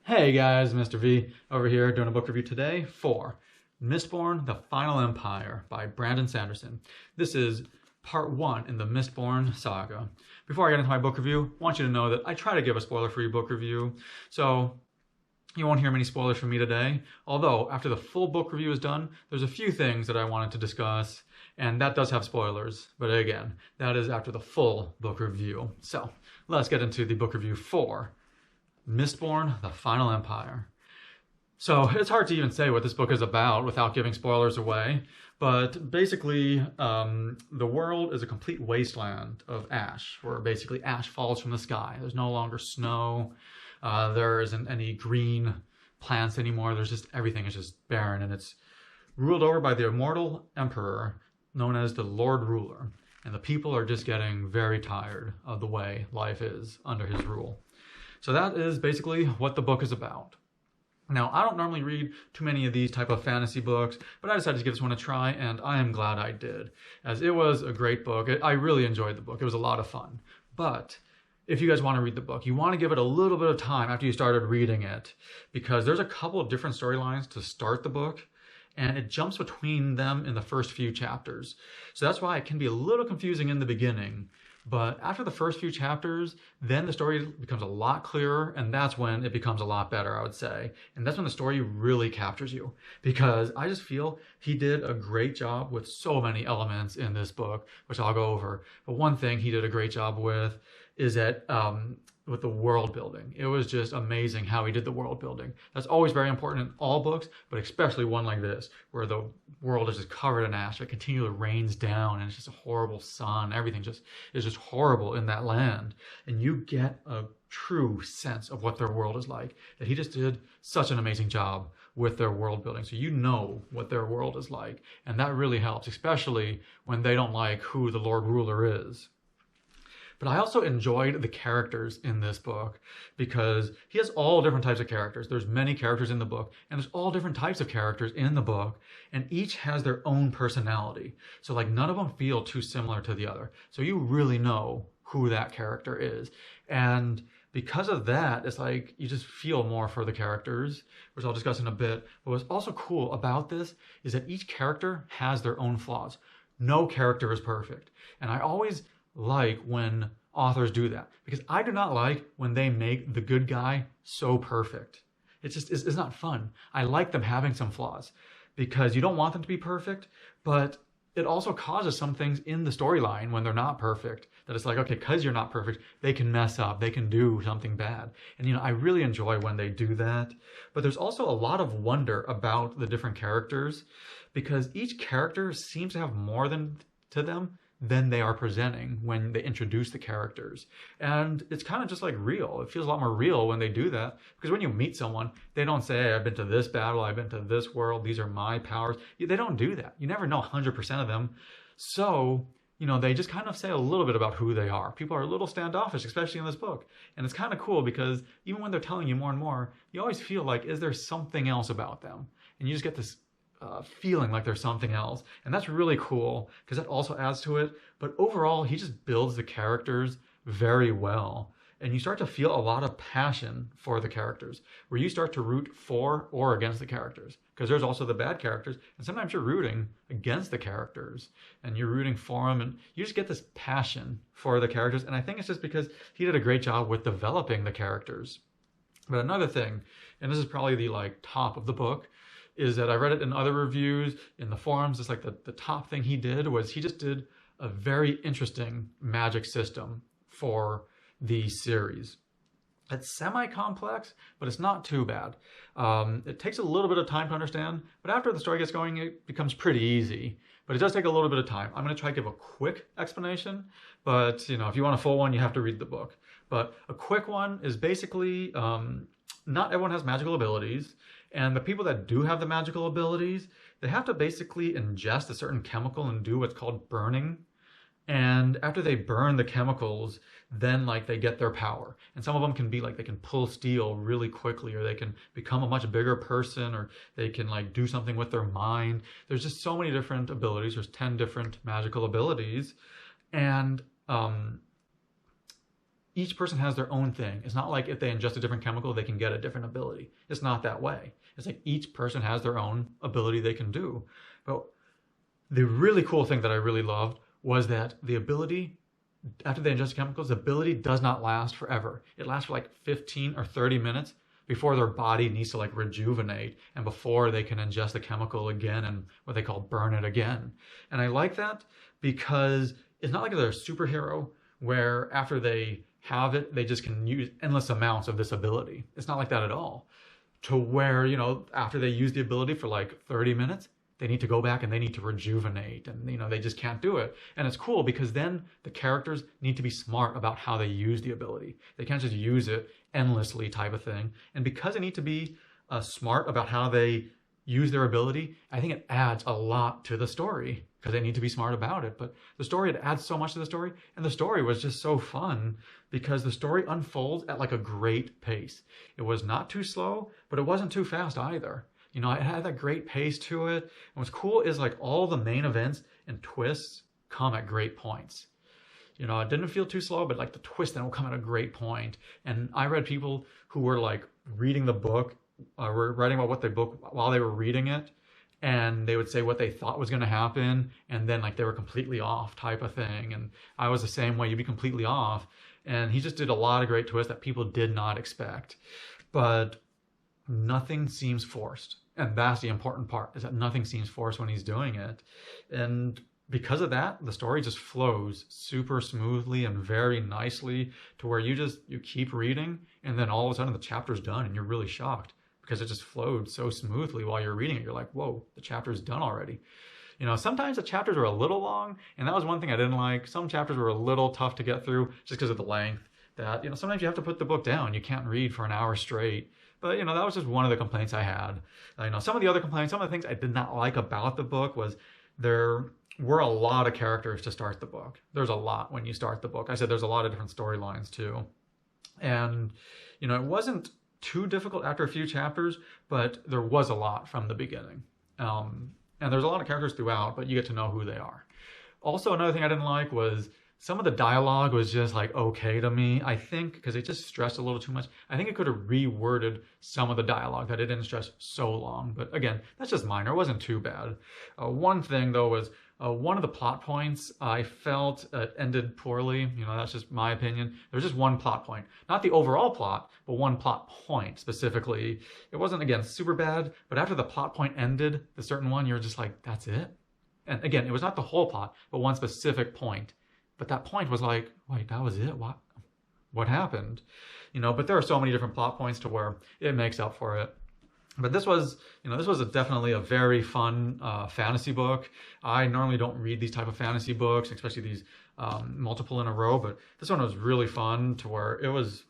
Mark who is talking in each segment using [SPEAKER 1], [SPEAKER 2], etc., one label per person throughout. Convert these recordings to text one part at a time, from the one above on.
[SPEAKER 1] Hey guys, Mr. V over here doing a book review today for Mistborn, The Final Empire by Brandon Sanderson. This is part one in the Mistborn saga. Before I get into my book review, I want you to know that I try to give a spoiler-free book review, so you won't hear many spoilers from me today. Although, after the full book review is done, there's a few things that I wanted to discuss, and that does have spoilers. But again, that is after the full book review. So, let's get into the book review for Mistborn, The Final Empire. So it's hard to even say what this book is about without giving spoilers away, but basically the world is a complete wasteland of ash, where basically ash falls from the sky. There's no longer snow, there isn't any green plants anymore, there's just everything is just barren, and it's ruled over by the immortal emperor known as the Lord Ruler, and the people are just getting very tired of the way life is under his rule. So that is basically what the book is about. Now, I don't normally read too many of these type of fantasy books, but I decided to give this one a try, and I am glad I did, as it was a great book. I really enjoyed the book. It was a lot of fun. But if you guys want to read the book, you want to give it a little bit of time after you started reading it, because there's a couple of different storylines to start the book, and it jumps between them in the first few chapters. So that's why it can be a little confusing in the beginning. But after the first few chapters, then the story becomes a lot clearer, and that's when it becomes a lot better, I would say. And that's when the story really captures you, because I just feel he did a great job with so many elements in this book, which I'll go over. But one thing he did a great job with is that with the world building. It was just amazing how he did the world building. That's always very important in all books, but especially one like this, where the world is just covered in ash. It continually rains down, and it's just a horrible sun. Everything is just horrible in that land. And you get a true sense of what their world is like. That he just did such an amazing job with their world building. So you know what their world is like. And that really helps, especially when they don't like who the Lord Ruler is. But I also enjoyed the characters in this book, because he has all different types of characters. There's many characters in the book, and there's all different types of characters in the book, and each has their own personality. So like none of them feel too similar to the other. So you really know who that character is. And because of that, it's like you just feel more for the characters, which I'll discuss in a bit. But what's also cool about this is that each character has their own flaws. No character is perfect. And I always like when authors do that, because I do not like when they make the good guy so perfect. It's not fun. I like them having some flaws, because you don't want them to be perfect, but it also causes some things in the storyline when they're not perfect, that it's like, okay, because you're not perfect, they can mess up, they can do something bad. And I really enjoy when they do that. But there's also a lot of wonder about the different characters, because each character seems to have more to them than they are presenting when they introduce the characters. And it's kind of just like real. It feels a lot more real when they do that, because when you meet someone, they don't say, hey, I've been to this battle, I've been to this world, these are my powers. They don't do that. You never know 100% of them. So, they just kind of say a little bit about who they are. People are a little standoffish, especially in this book. And it's kind of cool, because even when they're telling you more and more, you always feel like, is there something else about them? And you just get this feeling like there's something else. And that's really cool, because that also adds to it. But overall, he just builds the characters very well. And you start to feel a lot of passion for the characters, where you start to root for or against the characters. Because there's also the bad characters, and sometimes you're rooting against the characters, and you're rooting for them, and you just get this passion for the characters. And I think it's just because he did a great job with developing the characters. But another thing, and this is probably the top of the book, is that I read it in other reviews, in the forums. It's like the top thing he did was he just did a very interesting magic system for the series. It's semi-complex, but it's not too bad. It takes a little bit of time to understand, but after the story gets going, it becomes pretty easy. But it does take a little bit of time. I'm going to try to give a quick explanation, but if you want a full one, you have to read the book. But a quick one is basically, not everyone has magical abilities. And the people that do have the magical abilities, they have to basically ingest a certain chemical and do what's called burning. And after they burn the chemicals, then they get their power. And some of them can be they can pull steel really quickly, or they can become a much bigger person, or they can do something with their mind. There's just so many different abilities. There's 10 different magical abilities. And each person has their own thing. It's not like if they ingest a different chemical, they can get a different ability. It's not that way. It's like each person has their own ability they can do. But the really cool thing that I really loved was that the ability, after they ingest chemicals, the ability does not last forever. It lasts for like 15 or 30 minutes before their body needs to like rejuvenate and before they can ingest the chemical again and what they call burn it again. And I like that because it's not like they're a superhero where after they have it, they just can use endless amounts of this ability. It's not like that at all. To where, you know, after they use the ability for like 30 minutes, they need to go back and they need to rejuvenate and, you know, they just can't do it. And it's cool because then the characters need to be smart about how they use the ability. They can't just use it endlessly type of thing. And because they need to be smart about how they use their ability, I think it adds a lot to the story because they need to be smart about it. But the story, it adds so much to the story. And the story was just so fun because the story unfolds at like a great pace. It was not too slow, but it wasn't too fast either. You know, it had that great pace to it. And what's cool is like all the main events and twists come at great points. You know, it didn't feel too slow, but like the twist then will come at a great point. And I read people who were like reading the book, were writing about what the book while they were reading it. And they would say what they thought was going to happen. And then like they were completely off type of thing. And I was the same way. You'd be completely off. And he just did a lot of great twists that people did not expect. But nothing seems forced. And that's the important part, is that nothing seems forced when he's doing it. And because of that, the story just flows super smoothly and very nicely to where you keep reading and then all of a sudden the chapter's done and you're really shocked because it just flowed so smoothly while you're reading it. You're like, whoa, the chapter's done already. You know, sometimes the chapters are a little long, and that was one thing I didn't like. Some chapters were a little tough to get through just because of the length. That, you know, sometimes you have to put the book down. You can't read for an hour straight. But, you know, that was just one of the complaints I had. You know, some of the other complaints, some of the things I did not like about the book was there were a lot of characters to start the book. There's a lot when you start the book. I said there's a lot of different storylines too. And, you know, it wasn't too difficult after a few chapters, but there was a lot from the beginning. And there's a lot of characters throughout, but you get to know who they are. Also, another thing I didn't like was some of the dialogue was just like okay to me, I think, because it just stressed a little too much. I think it could have reworded some of the dialogue that it didn't stress so long. But again, that's just minor. It wasn't too bad. One thing, though, was one of the plot points I felt ended poorly. You know, that's just my opinion. There was just one plot point. Not the overall plot, but one plot point specifically. It wasn't, again, super bad, but after the plot point ended, the certain one, you're just like, that's it? And again, it was not the whole plot, but one specific point. But that point was like, wait, that was it? What happened? You know, but there are so many different plot points to where it makes up for it. But this was, you know, definitely a very fun fantasy book. I normally don't read these type of fantasy books, especially these multiple in a row, but this one was really fun to where it was,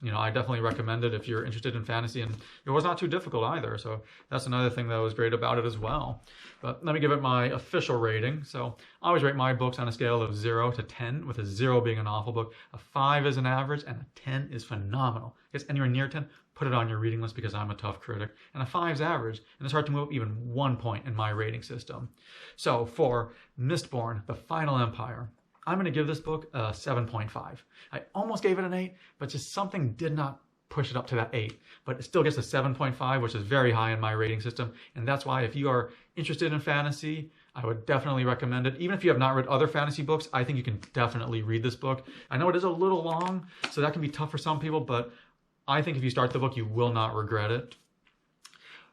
[SPEAKER 1] you know, I definitely recommend it if you're interested in fantasy, and it was not too difficult either. So that's another thing that was great about it as well. But let me give it my official rating. So I always rate my books on a scale of 0 to 10, with a 0 being an awful book, a 5 is an average, and a 10 is phenomenal. If it's anywhere near 10, put it on your reading list because I'm a tough critic. And a 5 is average, and it's hard to move even 1 point in my rating system. So for Mistborn, The Final Empire, I'm going to give this book a 7.5. I almost gave it an 8, but just something did not push it up to that 8. But it still gets a 7.5, which is very high in my rating system. And that's why if you are interested in fantasy, I would definitely recommend it. Even if you have not read other fantasy books, I think you can definitely read this book. I know it is a little long, so that can be tough for some people, but I think if you start the book, you will not regret it.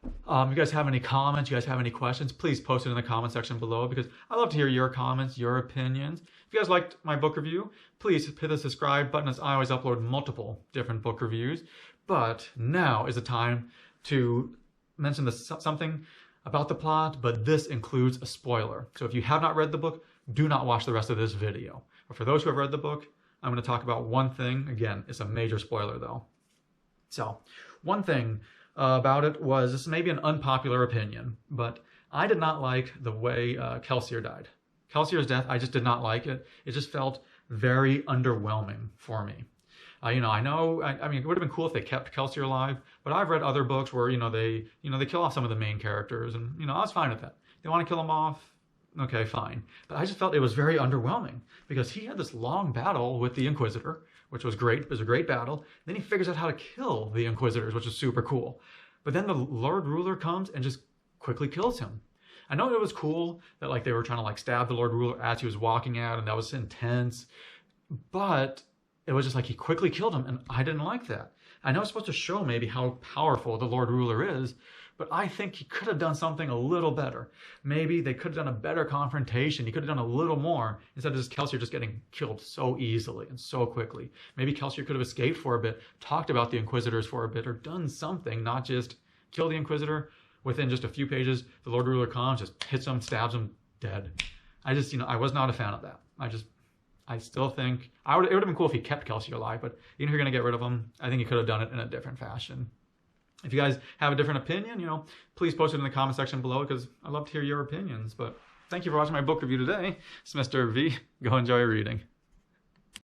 [SPEAKER 1] You guys have any comments, you guys have any questions, please post it in the comment section below because I love to hear your comments, your opinions. If you guys liked my book review, please hit the subscribe button as I always upload multiple different book reviews. But now is the time to mention something about the plot, but this includes a spoiler. So if you have not read the book, do not watch the rest of this video. But for those who have read the book, I'm going to talk about one thing. Again, it's a major spoiler though. So one thing about it was, this may be an unpopular opinion, but I did not like the way Kelsier died. Kelsier's death, I just did not like it. It just felt very underwhelming for me. I mean, it would have been cool if they kept Kelsier alive, but I've read other books where, they kill off some of the main characters, and, I was fine with that. They want to kill them off, okay, fine. But I just felt it was very underwhelming because he had this long battle with the Inquisitor which was great. It was a great battle. Then he figures out how to kill the Inquisitors, which is super cool. But then the Lord Ruler comes and just quickly kills him. I know it was cool that like they were trying to like stab the Lord Ruler as he was walking out, and that was intense. But it was just like he quickly killed him, and I didn't like that. I know it's supposed to show maybe how powerful the Lord Ruler is, but I think he could have done something a little better. Maybe they could have done a better confrontation. He could have done a little more instead of just Kelsier just getting killed so easily and so quickly. Maybe Kelsier could have escaped for a bit, talked about the Inquisitors for a bit, or done something, not just kill the Inquisitor. Within just a few pages, the Lord Ruler comes, just hits him, stabs him, dead. I just, I was not a fan of that. I still think it would have been cool if he kept Kelsier alive, but even if you're going to get rid of him, I think he could have done it in a different fashion. If you guys have a different opinion, please post it in the comment section below, because I'd love to hear your opinions. But thank you for watching my book review today. It's Mr. V. Go enjoy reading.